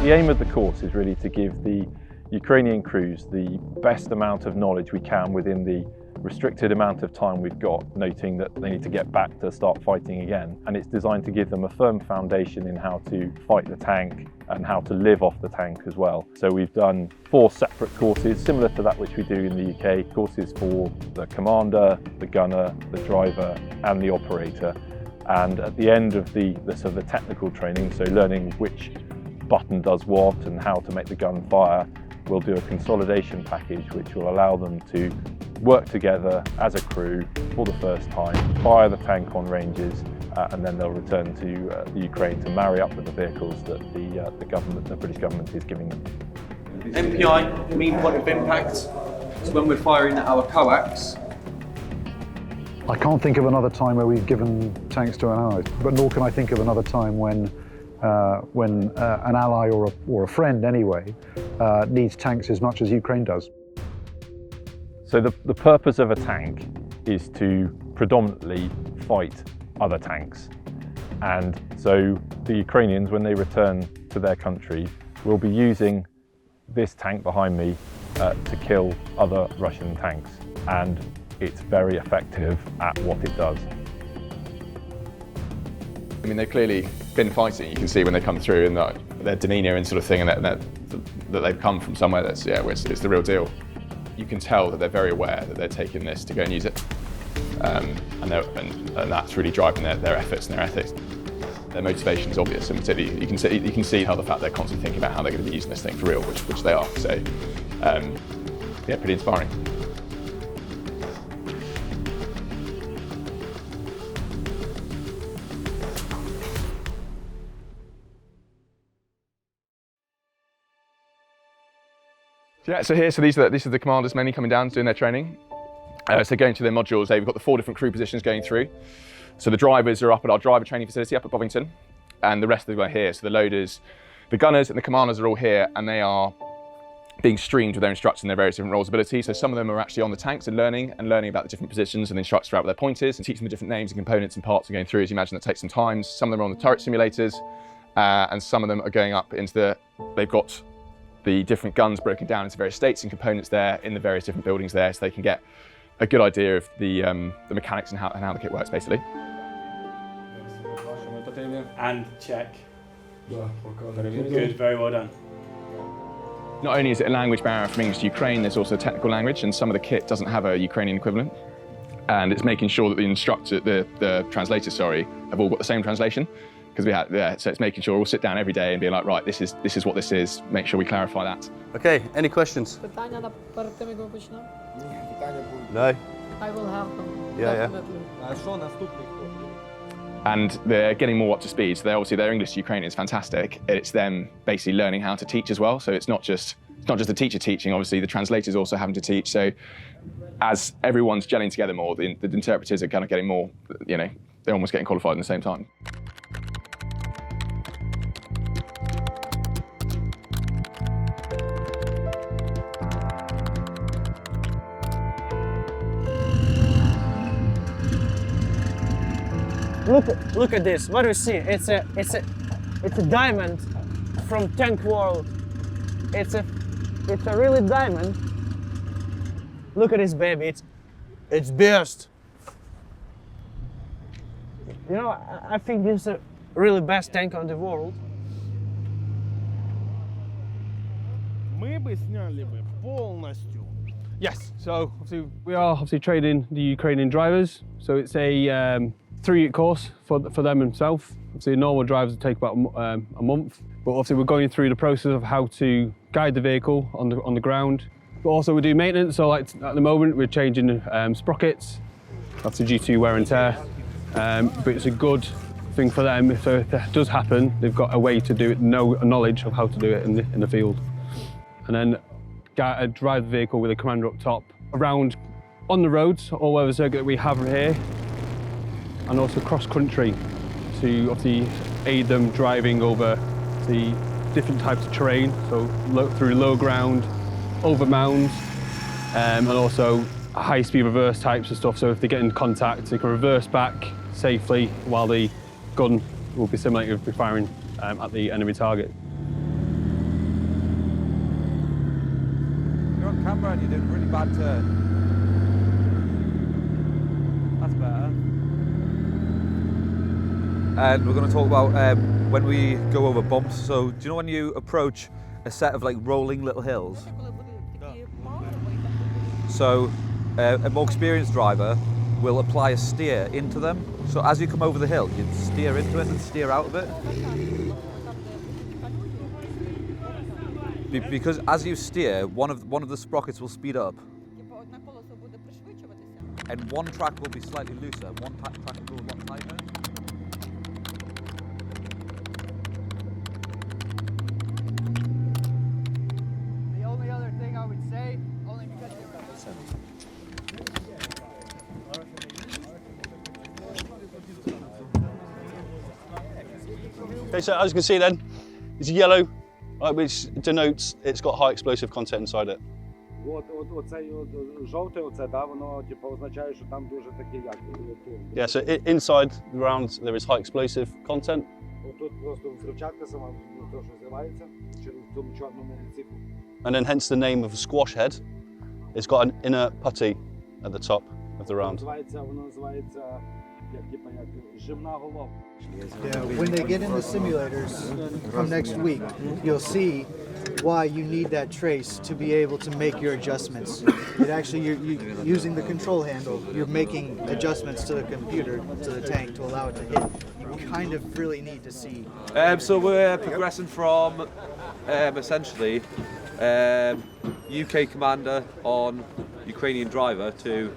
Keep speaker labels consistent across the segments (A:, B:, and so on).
A: The aim of the course is really to give the Ukrainian crews the best amount of knowledge we can within the restricted amount of time we've got, noting that they need to get back to start fighting again. And it's designed to give them a firm foundation in how to fight the tank and how to live off the tank as well. So we've done 4 separate courses, similar to that which we do in the UK, courses for the commander, the gunner, the driver and the operator. And at the end of the sort of the technical training, so learning which button does what and how to make the gun fire, we'll do a consolidation package which will allow them to work together as a crew for the first time, fire the tank on ranges, and then they'll return to the Ukraine to marry up with the vehicles that the British government is giving them.
B: MPI, mean point of impact. So when we're firing our coax.
C: I can't think of another time where we've given tanks to an ally, but nor can I think of another time when an ally or a friend anyway needs tanks as much as Ukraine does.
A: So the purpose of a tank is to predominantly fight other tanks. And so the Ukrainians, when they return to their country, will be using this tank behind me to kill other Russian tanks. And it's very effective at what it does.
D: I mean, they've clearly been fighting. You can see when they come through and their demeanour and sort of thing, and that they've come from somewhere that's, where it's the real deal. You can tell that they're very aware that they're taking this to go and use it. And that's really driving their efforts and their ethics. Their motivation is obvious, and you can see how the fact they're constantly thinking about how they're going to be using this thing for real, which they are. So, yeah, pretty inspiring. Yeah, so these are the commanders mainly coming down doing their training. So going through their modules, they've got the 4 different crew positions going through. So the drivers are up at our driver training facility up at Bovington, and the rest of them are here. So the loaders, the gunners and the commanders are all here, and they are being streamed with their instructors in their various different roles and abilities. So some of them are actually on the tanks and learning about the different positions, and the instructors are out with their pointers and teaching them the different names and components and parts and going through. As you imagine, that takes some time. Some of them are on the turret simulators, and some of them are going up into they've got the different guns broken down into various states and components there in the various different buildings there, so they can get a good idea of the mechanics and how the kit works, basically.
E: And check. Good, very well done.
D: Not only is it a language barrier from English to Ukraine, there's also a technical language, and some of the kit doesn't have a Ukrainian equivalent. And it's making sure that the translators, have all got the same translation. Because so it's making sure we'll sit down every day and be like, right, this is what this is. Make sure we clarify that.
B: Okay, any questions? No.
F: I will help them.
B: Definitely.
D: And they're getting more up to speed. So their English to Ukrainian is fantastic. It's them basically learning how to teach as well. So it's not just the teacher teaching. Obviously, the translators also having to teach. So as everyone's gelling together more, the interpreters are kind of getting more. They're almost getting qualified at the same time.
F: Look at this. What do you see? It's a diamond from tank world. It's a really diamond. Look at this baby. It's burst. You know, I think this is the really best tank on the world.
E: Yes, so obviously we are training the Ukrainian drivers. So it's a 3-week course for them themselves. Obviously normal drivers will take about a month, but obviously we're going through the process of how to guide the vehicle on the ground. But also we do maintenance, so like at the moment we're changing sprockets, obviously due to wear and tear. But it's a good thing for them, so if that does happen, they've got a way to do it, knowledge of how to do it in the field. And then drive the vehicle with a commander up top around on the roads, all over the circuit that we have here, and also cross-country to obviously aid them driving over the different types of terrain, so through low ground, over mounds, and also high-speed reverse types of stuff. So if they get in contact, they can reverse back safely while the gun will be simulated with firing at the enemy target.
B: camera and you're doing a really bad turn. That's better. And we're going to talk about when we go over bumps. So, do you know when you approach a set of like rolling little hills? So, a more experienced driver will apply a steer into them. So, as you come over the hill, you steer into it and steer out of it. Because as you steer, one of the sprockets will speed up. And one track will be slightly looser, and one track will go a lot tighter.
F: The only other thing I would say, only because they were...
G: Okay, so as you can see then, it's yellow, which denotes it's got high explosive content inside it. Yeah, so inside the round there is high explosive content. And then hence the name of the squash head. It's got an inner putty at the top of the round.
H: Yeah, when they get in the simulators from next week, you'll see why you need that trace to be able to make your adjustments. It actually, you're using the control handle, you're making adjustments to the computer, to the tank, to allow it to hit. You kind of really need to see.
B: So we're progressing from essentially UK commander on Ukrainian driver to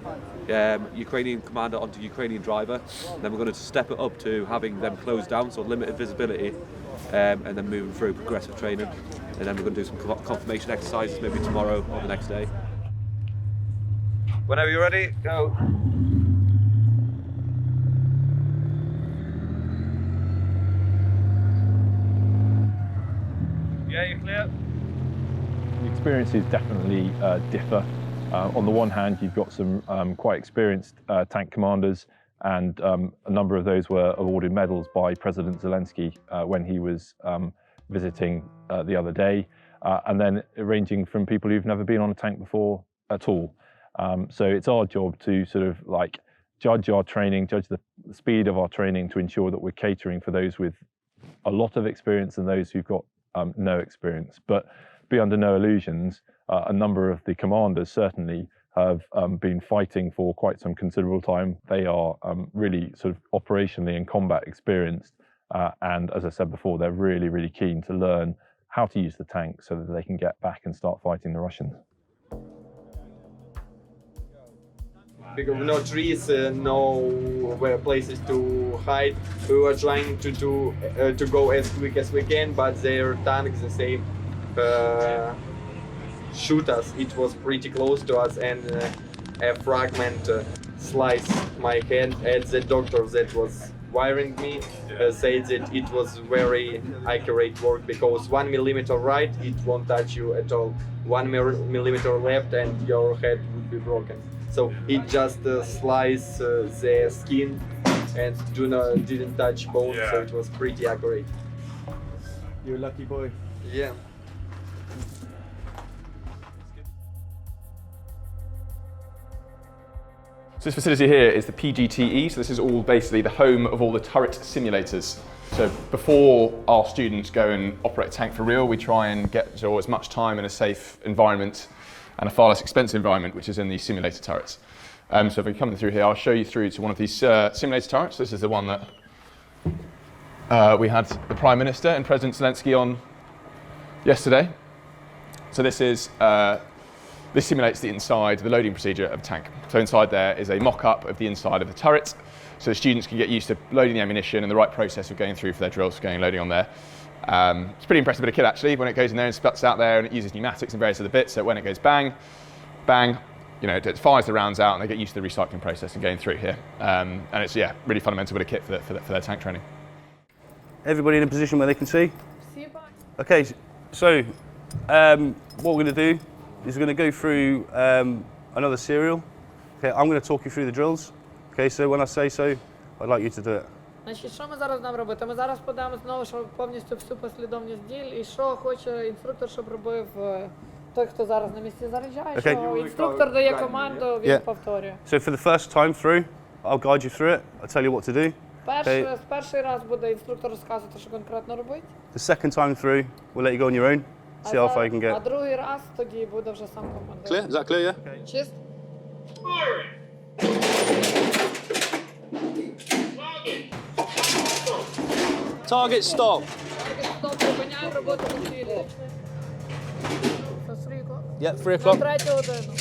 B: Ukrainian commander onto Ukrainian driver. And then we're going to step it up to having them closed down, so limited visibility, and then moving through progressive training. And then we're going to do some confirmation exercises maybe tomorrow or the next day. Whenever you're ready, go. Yeah, you're clear.
A: The experiences definitely differ. On the one hand, you've got some quite experienced tank commanders, and a number of those were awarded medals by President Zelensky when he was visiting the other day, and then ranging from people who've never been on a tank before at all. So it's our job to sort of like judge our training, judge the speed of our training to ensure that we're catering for those with a lot of experience and those who've got no experience. But be under no illusions, a number of the commanders certainly have been fighting for quite some considerable time. They are really sort of operationally and combat experienced, and as I said before, they're really, really keen to learn how to use the tank so that they can get back and start fighting the Russians.
I: Because no trees, no places to hide. We were trying to go as quick as we can, but their tanks, the same, shoot us. It was pretty close to us, and a fragment sliced my hand. And the doctor that was wiring me said that it was very accurate work, because 1 millimeter right, it won't touch you at all. 1 millimeter left, and your head would be broken. So it just sliced the skin and didn't touch bone, so it was pretty accurate.
H: You're a lucky boy.
I: Yeah.
D: So this facility here is the PGTE, so this is all basically the home of all the turret simulators. So before our students go and operate a tank for real, we try and get to as much time in a safe environment and a far less expensive environment, which is in these simulator turrets. So if we're coming through here, I'll show you through to one of these simulator turrets. This is the one that we had the Prime Minister and President Zelensky on yesterday. So this simulates the inside, the loading procedure of a tank. So inside there is a mock-up of the inside of the turret, so the students can get used to loading the ammunition and the right process of going through for their drills, going and loading on there. It's a pretty impressive bit of kit actually, when it goes in there and sputs out there, and it uses pneumatics and various other bits, so when it goes bang, bang, you know, it fires the rounds out and they get used to the recycling process and going through here. And it's, yeah, really fundamental bit of kit for their tank training.
G: Everybody in a position where they can see? Okay, so what we're going to do is we're going to go through another serial. Okay, I'm going to talk you through the drills. Okay, so when I say so, I'd like you to do it.
J: Значить, що ми зараз будемо робити? Ми зараз подаємо знову повністю всю послідовність дій, і що хоче інструктор, щоб робив той, хто зараз на місці заряджає,
G: Okay.
J: що інструктор дає команду, він
G: Yeah.
J: повторює.
G: So for the first time through, I'll guide you through it. I'll tell you what to do.
J: Перший раз буде інструктор розказувати, що конкретно робити.
G: The second time through, we'll let you go on your own. See how far you can
J: А
G: get.
J: другий раз тоді буде вже сам командир.
G: Clear? Is that clear, yeah?
J: Чист?
G: Target stop.
J: Стоп, зупиняємо роботу по цілі. Це 3 o'clock.
G: Yeah, 3
J: На
G: o'clock.
J: 3 годину.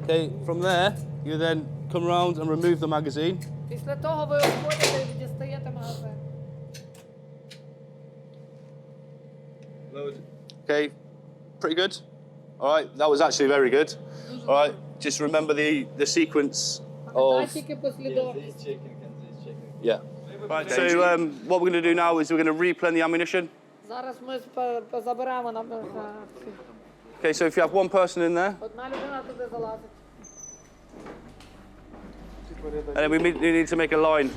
G: Okay, from there, you then come around and remove the magazine.
J: Після того ви обходите і дістаєте магазин.
G: Okay, pretty good. All right, that was actually very good. All right, just remember the sequence
J: Пам'ятай
G: of
J: тільки послідовність.
G: yeah. Right, so what we're going to do now is we're going to replenish the ammunition.
J: Зараз ми заберемо на
G: Okay, so if you have one person in there,
J: одна людина туди залазить.
G: and then we need to make a line.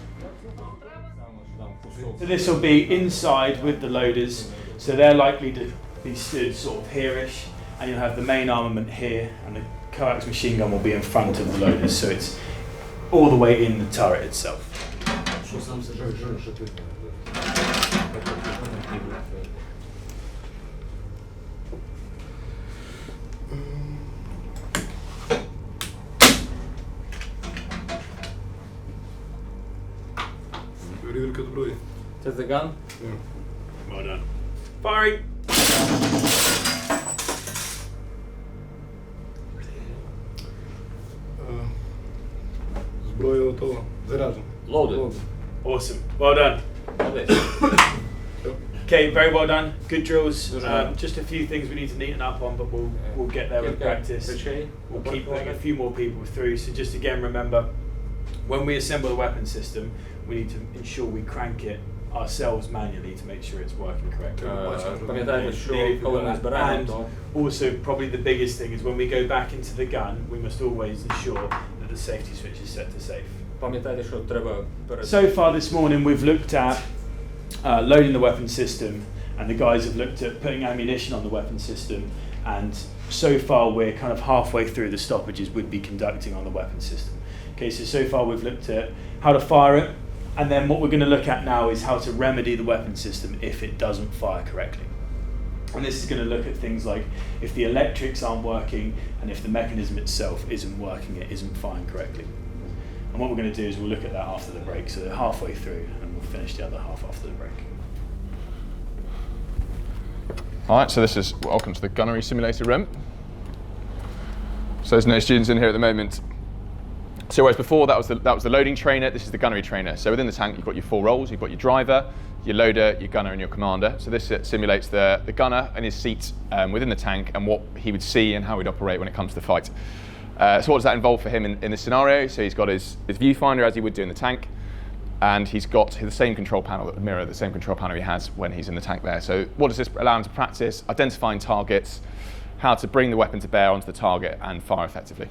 K: So this will be inside with the loaders, so they're likely to be stood sort of here-ish, and you'll have the main armament here, and the coax machine gun will be in front of the loaders, so it's all the way in the turret itself.
L: Test the gun.
K: Well done. Firing!
L: Зброя готова. Заряджена.
K: Loaded. Awesome. Well done. Okay, very well done. Good drills. Just a few things we need to neaten up on, but we'll get there with practice. We'll keep putting a few more people through. So just again, remember, when we assemble the weapon system, we need to ensure we crank it ourselves manually to make sure it's working correctly.
L: Пам'ятайте, що коли ми збираємо,
K: And
L: то
K: also, probably the biggest thing is when we go back into the gun, we must always ensure that the safety switch is set to safe.
L: пам'ятайте, що треба перед
K: So far this morning we've looked at loading the weapon system, and the guys have looked at putting ammunition on the weapon system, and so far we're kind of halfway through the stoppages we'd be conducting on the weapon system. Okay, so far we've looked at how to fire it, and then what we're going to look at now is how to remedy the weapon system if it doesn't fire correctly. And this is going to look at things like if the electrics aren't working and if the mechanism itself isn't working, it isn't firing correctly. And what we're going to do is we'll look at that after the break, so halfway through, and we'll finish the other half after the break.
D: All right, so this is welcome to the gunnery simulator room. So there's no students in here at the moment. So whereas before that was the loading trainer, this is the gunnery trainer. So within the tank you've got your 4 roles, you've got your driver, your loader, your gunner and your commander. So this simulates the gunner and his seat within the tank and what he would see and how he'd operate when it comes to the fight. So what does that involve for him in this scenario? So he's got his viewfinder as he would do in the tank, and he's got the same control panel that would mirror the same control panel he has when he's in the tank there. So what does this allow him to practice? Identifying targets, how to bring the weapon to bear onto the target and fire effectively.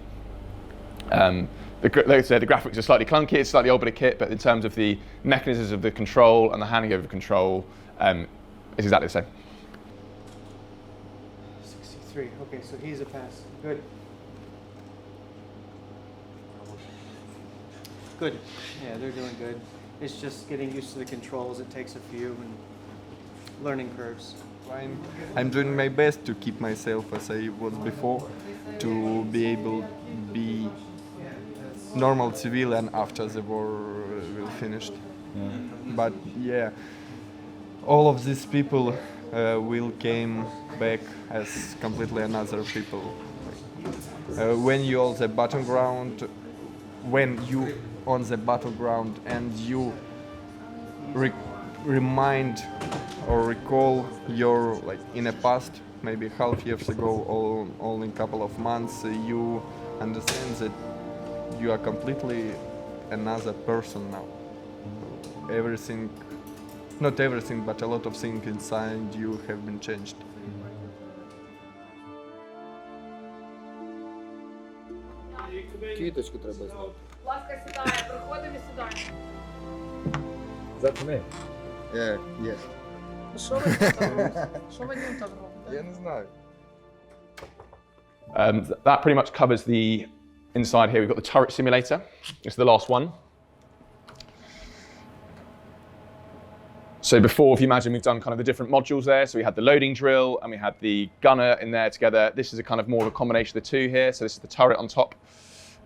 D: Like I said, the graphics are slightly clunky, it's slightly old bit of kit, but in terms of the mechanisms of the control and the handing over control, it's exactly the same.
H: 63. Okay, so he's a pass. Good. Good. Yeah, they're doing good. It's just getting used to the controls. It takes a few and learning curves.
M: I'm doing my best to keep myself as I was before, to be able to be normal civilian after the war will finished. But yeah, all of these people will came back as completely another people. When you on the battleground, and you remind or recall your, like in the past, maybe half years ago, or only a couple of months, you understand that you are completely another person now. Everything, not everything, but a lot of things inside you have been changed.
L: Квіточку треба знати.
J: Будь ласка, сідає, приходимо і сідаємо.
L: That me?
M: Yeah, yes.
J: Що ви тут робите? Що ви тут робите?
D: That pretty much covers the inside here. We've got the turret simulator. It's the last one. So before, if you imagine, we've done kind of the different modules there. So we had the loading drill and we had the gunner in there together. This is a kind of more of a combination of the two here. So this is the turret on top.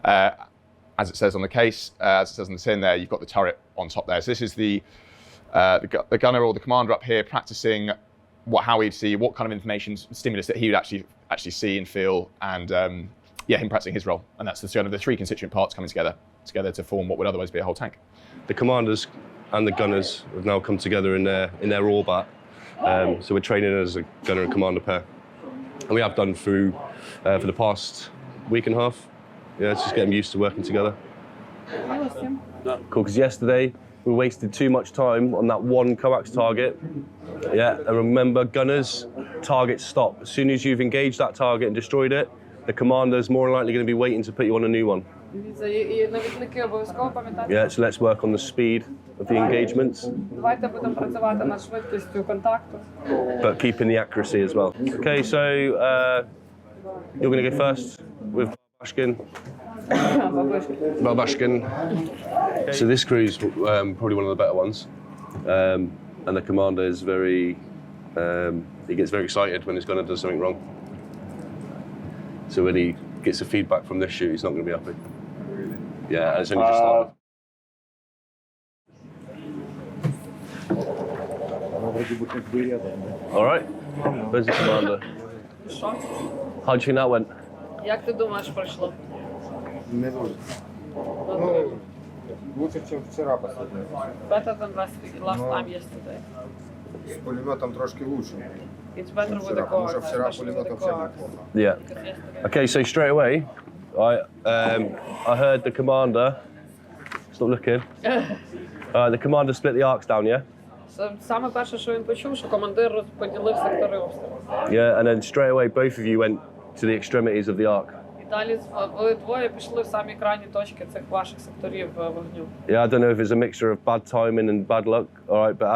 D: As it says on the case, as it says on the tin there, you've got the turret on top there. So this is the gunner or the commander up here practicing how he'd see, what kind of information stimulus that he would actually see and feel, and yeah, him practicing his role. And that's the sort of the three constituent parts coming together to form what would otherwise be a whole tank.
G: The commanders and the gunners have now come together in their orbit. So we're training as a gunner and commander pair. And we have done through for the past week and a half. Yeah, it's just getting used to working together. Cool, because yesterday we wasted too much time on that one coax target. Yeah, and remember, gunners, targets stop. As soon as you've engaged that target and destroyed it, the commander's more than likely going to be waiting to put you on a new one. Yeah, so let's work on the speed of the engagements, but keeping the accuracy as well. Okay, so you're going to go first with Babashkin. So this crew's probably one of the better ones, and the commander is very, he gets very excited when his gunner does something wrong. So when he gets the feedback from this shoot, he's not going to be happy. Yeah, and it's only just started. All right, where's the commander? How do you think that went?
J: Як ти думаєш, пройшло?
L: Не дуже. Ну, лучше, чем вчера последний.
J: Better than last time yesterday.
L: С пулеметом трошки лучше.
J: It's better with the
L: Потому
J: car.
L: что вчера пулемет вообще был плохо.
G: Yeah. Okay, so straight away, I heard the commander. Stop looking. The commander split the arcs down, yeah.
J: Саме перше, що він почув, що командир розподілив сектори обстрілу.
G: Yeah, and then straight away, both of you went to the extremities of the arc.
J: І далі ви двоє пішли в самі крайні точки цих ваших секторів вогню.
G: Yeah, I don't know if it's a mixture of bad timing and bad luck, all right, but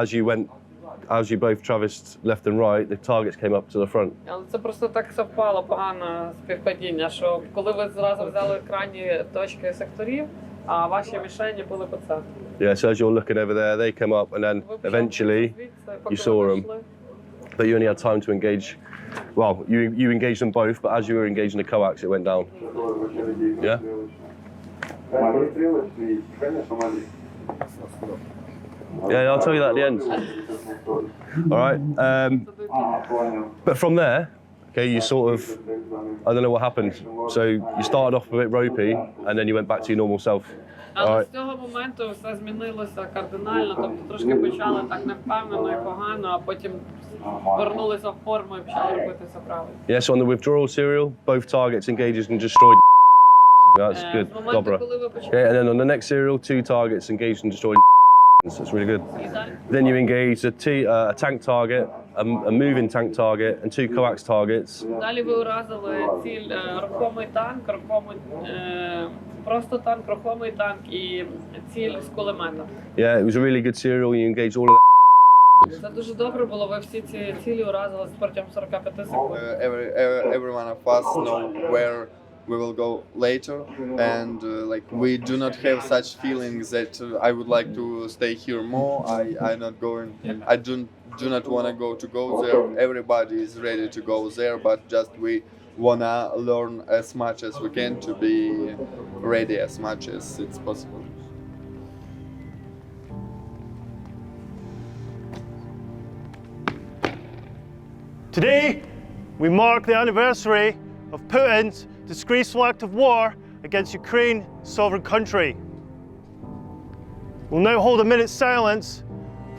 G: as you both traversed left and right, the targets came up to the front.
J: Але це просто так совпало, погане співпадіння, що коли ви зразу взяли крайні точки секторів, а ваші мішені були по центру.
G: Yeah, so as you're looking over there, they come up and then eventually you saw them, but you only had time to engage. Well, you engaged them both, but as you were engaging the coax, it went down. Yeah? Yeah, I'll tell you that at the end. All right. But from there, okay, you sort of, I don't know what happened. So you started off a bit ropey, and then you went back to your normal self.
J: Але з цього моменту все змінилося кардинально, тобто трошки почали так невпевнено і погано, а потім вернулися в форму і почали робити все правильно.
G: Yeah, so on the withdrawal serial, both targets engaged and destroyed. That's good, Dobra. Okay, and then on the next serial, 2 targets engaged and destroyed. That's really good. Then you engage a tank target, a moving tank target, and 2 coax targets.
J: Далі ви уразили ціль рухомий танк, просто танк, рухомий танк і ціль з кулемета.
G: Yeah, it was a really good serial. You engaged all of that.
J: Це дуже добре було, ви всі ці цілі уразили протягом 45 секунд.
N: Every one of us know where we will go later, and like we do not have such feelings that I would like to stay here more. I'm not going. I do not want to go there. Everybody is ready to go there, but just we wanna learn as much as we can to be ready as much as it's possible.
O: Today, we mark the anniversary of Putin's disgraceful act of war against Ukraine, sovereign country. We'll now hold a minute's silence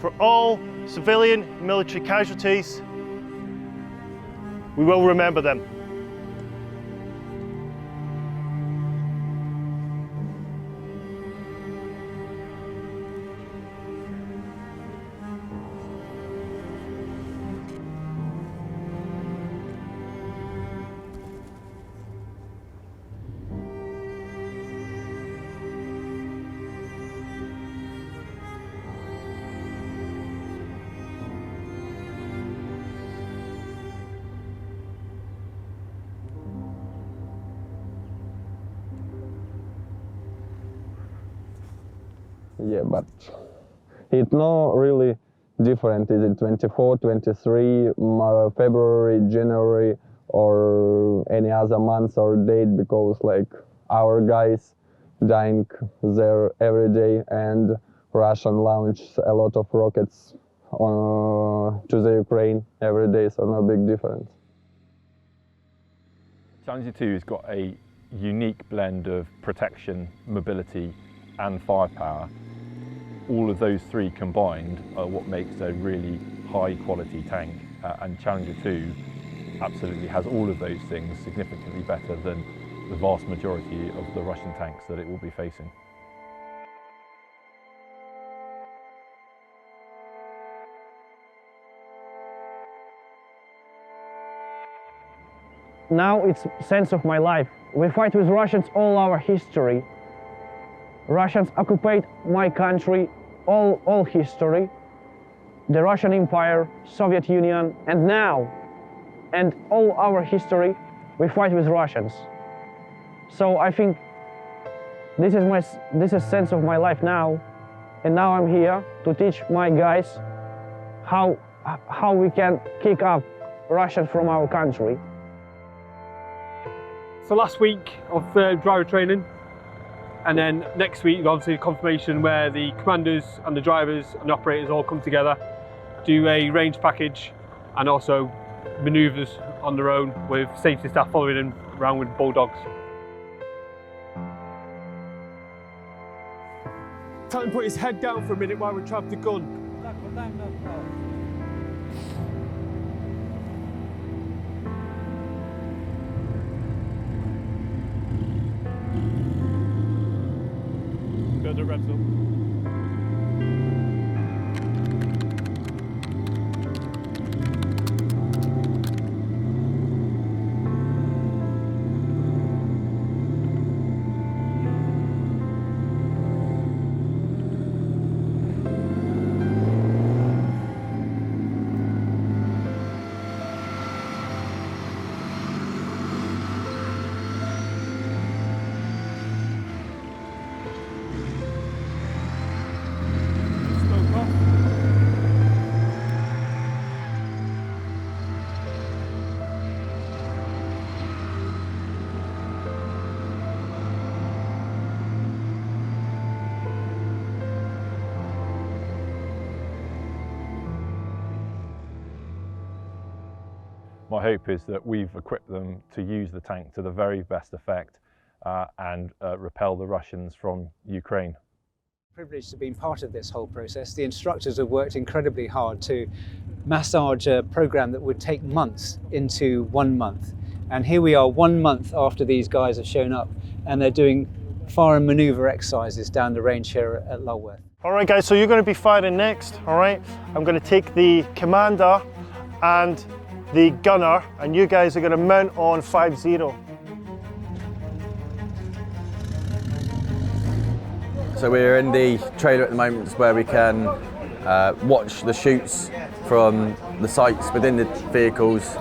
O: for all civilian military casualties. We will remember them.
P: Yeah, but it's not really different. Is it 24, 23, February, January, or any other month or date? Because like our guys dying there every day, and Russian launch a lot of rockets to the Ukraine every day, so no big difference.
A: Challenger 2 has got a unique blend of protection, mobility and firepower. All of those three combined are what makes a really high quality tank, and Challenger 2 absolutely has all of those things, significantly better than the vast majority of the Russian tanks that it will be facing.
F: Now it's sense of my life. We fight with Russians all our history. Russians occupied my country all history. The Russian Empire, Soviet Union, and now, and all our history, we fight with Russians. So I think this is sense of my life now, and now I'm here to teach my guys how we can kick up Russians from our country.
E: So last week of driver training, and then next week obviously confirmation where the commanders and the drivers and the operators all come together, do a range package and also manoeuvres on their own with safety staff following them around with bulldogs. Tell him to put his head down for a minute while we trap the gun. Go to the revs up.
A: My hope is that we've equipped them to use the tank to the very best effect and repel the Russians from Ukraine.
Q: Privileged to have been part of this whole process. The instructors have worked incredibly hard to massage a program that would take months into 1 month. And here we are 1 month after these guys have shown up, and they're doing fire and manoeuvre exercises down the range here at Lulworth.
O: All right guys, so you're going to be firing next, all right? I'm going to take the commander and the gunner, and you guys are going to mount on 5-0.
R: So we're in the trailer at the moment where we can watch the shoots from the sights within the vehicles,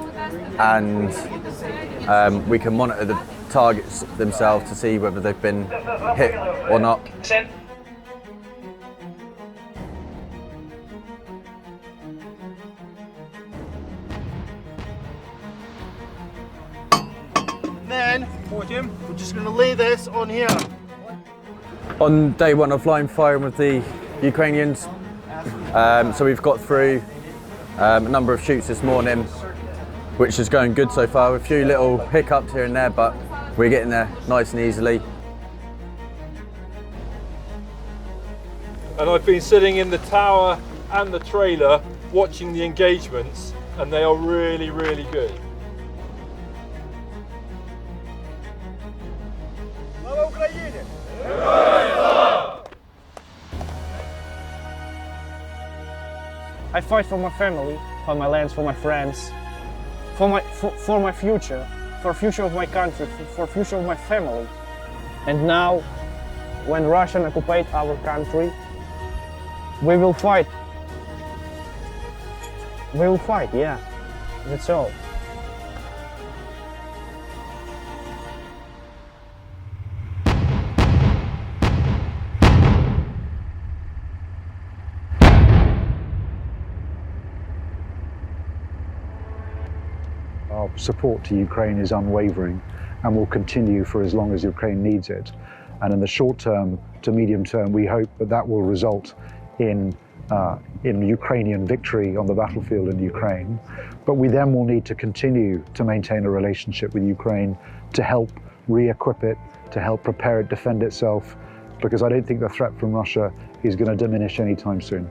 R: and we can monitor the targets themselves to see whether they've been hit or not.
O: Then, Jim, we're just going to lay this on here.
R: On day one of line firing with the Ukrainians, so we've got through a number of shoots this morning, which is going good so far. A few little hiccups here and there, but we're getting there nice and easily.
S: And I've been sitting in the tower and the trailer watching the engagements, and they are really, really good.
F: I fight for my family, for my lands, for my friends, for my future, for future of my country, for future of my family. And now, when Russia occupied our country, we will fight. We will fight, yeah, that's all.
C: Our support to Ukraine is unwavering and will continue for as long as Ukraine needs it. And in the short term to medium term, we hope that that will result in Ukrainian victory on the battlefield in Ukraine. But we then will need to continue to maintain a relationship with Ukraine to help re-equip it, to help prepare it defend itself, because I don't think the threat from Russia is going to diminish anytime soon.